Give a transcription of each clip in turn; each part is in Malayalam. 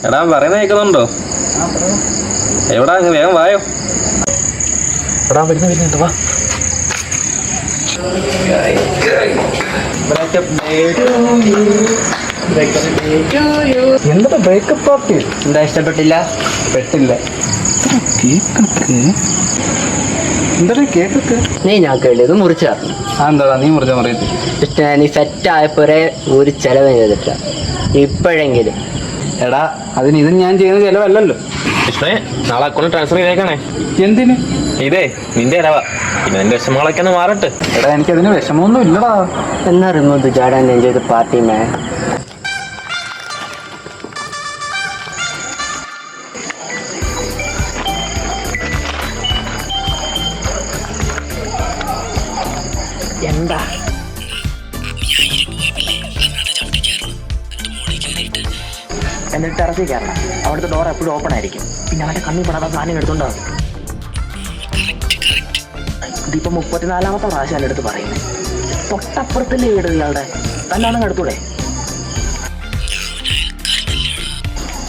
എടാ പറയുന്ന കേൾക്കുന്നുണ്ടോ? എവിടാ വേഗം വായോ. എടാ വരുന്നുണ്ട് വാ. എന്താ ബ്രേക്കപ്പ് പാർട്ടി? എന്താ ഇഷ്ടപ്പെട്ടില്ല? പെട്ടില്ല. കേക്കൊക്കെ എന്താ കേക്കൊക്കെ ഞാൻ കേട്ടത് മുറിച്ചു തരണം. എന്താടാ നീ മുറിച്ച മറിയത്തി? നീ സെറ്റ് ആയപ്പോഴേ ഒരു ചെലവ് ചെയ്തിട്ട ഇപ്പോഴെങ്കിലും. എടാ അതിന് ഇത് ഞാൻ ചെയ്യുന്ന ചെലവല്ലല്ലോ. കൃഷ്ണേ, നാളെ അക്കൗണ്ട് ട്രാൻസ്ഫർ ചെയ്തേക്കണേ. എന്തിന്? ഇതേ നിന്റെ ഇടവ. പിന്നെ നിന്റെ വിഷമങ്ങളൊക്കെ ഒന്ന് മാറട്ടെ. എടാ എനിക്കതിന് വിഷമമൊന്നും ഇല്ലടാ. എന്നാ റിമോട്ട് ചാടാൻ ഞാൻ ചെയ്ത പാർട്ടി മാൻ. എന്താ എന്നിട്ട് ഇറക്കി കയറണം. അവിടുത്തെ ഡോർ എപ്പോഴും ഓപ്പൺ ആയിരിക്കും. പിന്നെ അവന്റെ കണ്ണിൽ പെടാതെ സാധനം എടുത്തോണ്ടാവും. ഇതിപ്പോ 34ാമത്തെ പ്രാവശ്യം എൻ്റെ അടുത്ത് പറയുന്നത്. തൊട്ടപ്പുറത്തല്ലേ വീട് ഇയാളുടെ. തന്നാണെന്ന് എടുത്തൂടെ?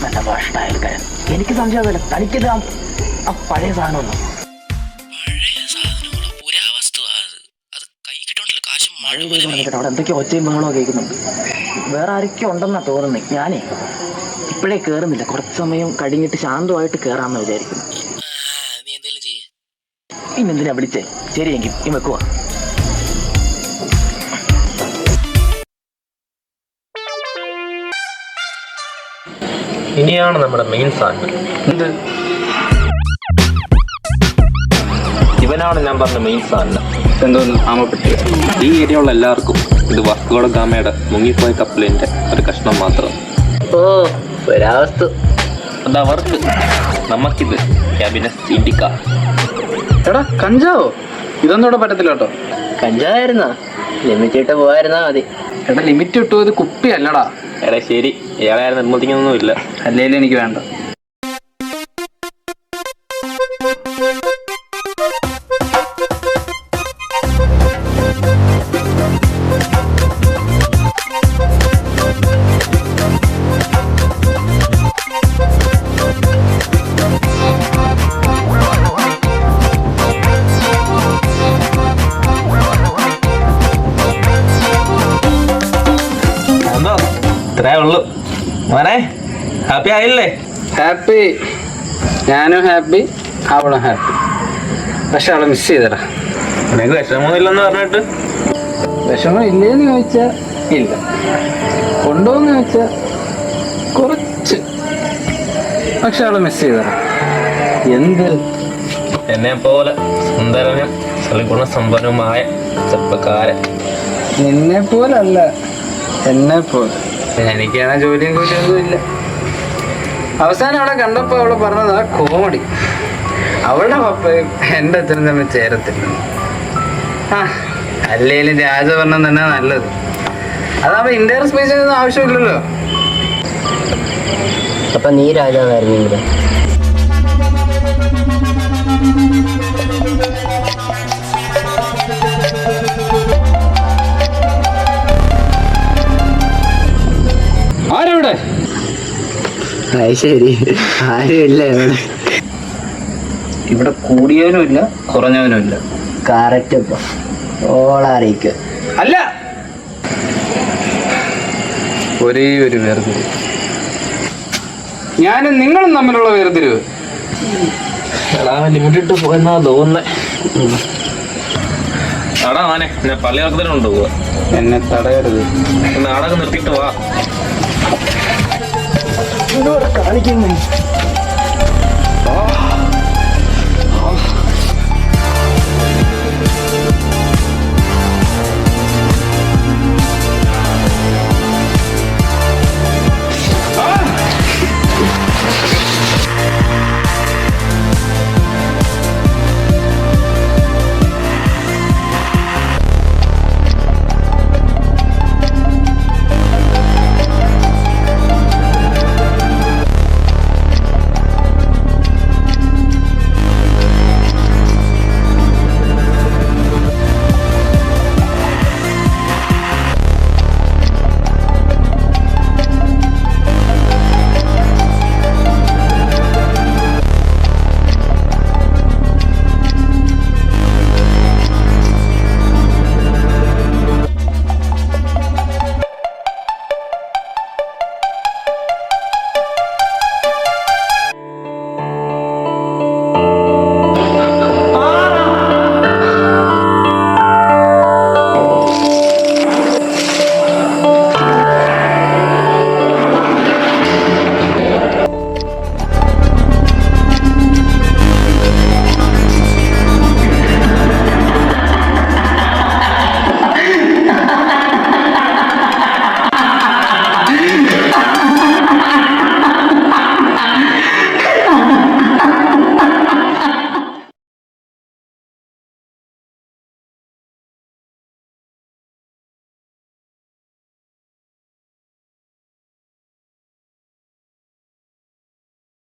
നല്ല ഭക്ഷണ അയൽക്കാരൻ. എനിക്ക് സംശയമല്ല തനിക്കിത് ആ പഴയ സാധനമൊന്നും. അവിടെ എന്തൊക്കെയോ ഒച്ചയും ബഹളോ കേൾക്കുന്നുണ്ട്. വേറെ ആരൊക്കെ ഉണ്ടെന്നാ തോന്നുന്നത്. ഞാനേ ഇപ്പോഴേ കേറുന്നില്ല. കുറച്ച് സമയം കഴിഞ്ഞിട്ട് ശാന്തമായിട്ട് കേറാമെന്ന് വിചാരിക്കുന്നു. ഇന്നെന്തിനാ വിളിച്ചേ? ശരിയെങ്കിൽ ഈ വെക്കുവാ. ഇനിയാണ് നമ്മുടെ മെയിൻ സാധനം. എന്ത്? ഇവനാണ് ഞാൻ പറഞ്ഞ മെയിൻ സാധനം. എന്തോന്ന്? ആമപ്പെട്ടി. ഈ ഏരിയയുള്ള എല്ലാവർക്കും ഇത് വാസ്കോഡ ഗാമയുടെ മുങ്ങിപ്പോയ കപ്പലിന്റെ ഒരു കഷ്ണം മാത്രം. ഓ ഒരവസ്ഥ. അതവർക്ക്, നമുക്കിത് ക്യാബിനസ് ഇൻഡിക്ക. എടാ കഞ്ചാവോ? ഇതൊന്നും ഇവിടെ പറ്റത്തില്ല കേട്ടോ. കഞ്ചാവായിരുന്നാ? ലിമിറ്റ് ഇട്ട് പോവായിരുന്നാ മതി. എടാ ലിമിറ്റ് ഇട്ടു. ഇത് കുപ്പി അല്ലടാ. എടാ ശരി, ഇയാളെ നിർബന്ധിക്കുന്നൊന്നുമില്ല. അല്ലേലും എനിക്ക് വേണ്ട. ഇത്രേ ഉള്ളു മോനെ. ഹാപ്പി ആയില്ലേ? ഹാപ്പി. ഞാനും ഹാപ്പി, അവളും ഹാപ്പി. പക്ഷെ അവളെ മിസ് ചെയ്തടാ. നിനക്ക് വിഷമമൊന്നുമില്ലെന്ന് പറഞ്ഞിട്ട്. വിഷമം ഇല്ലേന്ന് ചോദിച്ചാ ഇല്ല. കൊണ്ടുപോന്ന് ചോദിച്ചാ കുറച്ച്. പക്ഷെ അവളെ മിസ് ചെയ്തടാ. എന്ത്? എന്നെ പോലെ സുന്ദരനും സൽഗുണസമ്പന്നവുമായ ചെറുപ്പക്കാരൻ. നിന്നെ പോലല്ല, എന്നെ പോലെ. എനിക്കാണെ ജോലിയും കൂലിയൊന്നും ഇല്ല. അവസാനം അവളെ കണ്ടപ്പോൾ അവള് പറഞ്ഞതാ കോമഡി. അവളുടെ പപ്പയും എൻ്റെ അച്ഛനും തമ്മിൽ ചേരത്തില്ല. അല്ലേലും രാജഭരണം തന്നെ നല്ലത്. അതാവുമ്പോ ഇന്ത്യൻ സ്പീച്ചിനൊന്നും ആവശ്യമില്ലല്ലോ. അപ്പൊ നീ രാജാവായിരുന്നെങ്കിലും. ആരെവിടെ? ശരി, ആരുമില്ല ഇവിടെ. ഇവിടെ കൂടിയവനും ഇല്ല, കുറഞ്ഞവനും ഇല്ല. കറക്റ്റ്. ഇപ്പൊ ഓളറിയിക്ക അല്ല, ഒരേ ഒരു വേർതിരിവ്. ഞാനും നിങ്ങളും തമ്മിലുള്ള വേർതിരിവ്. എടാ ലിമിറ്റിട്ട് പോയെന്നാ തോന്നുന്നേ. എടാ മോനെ, ഞാൻ പള്ളിയിറക്കത്തിനുണ്ട് പോവാ. എന്നെ തടയരുത്. നാടകം നിർത്തിയിട്ട് വാ. കാണിക്കുന്നു.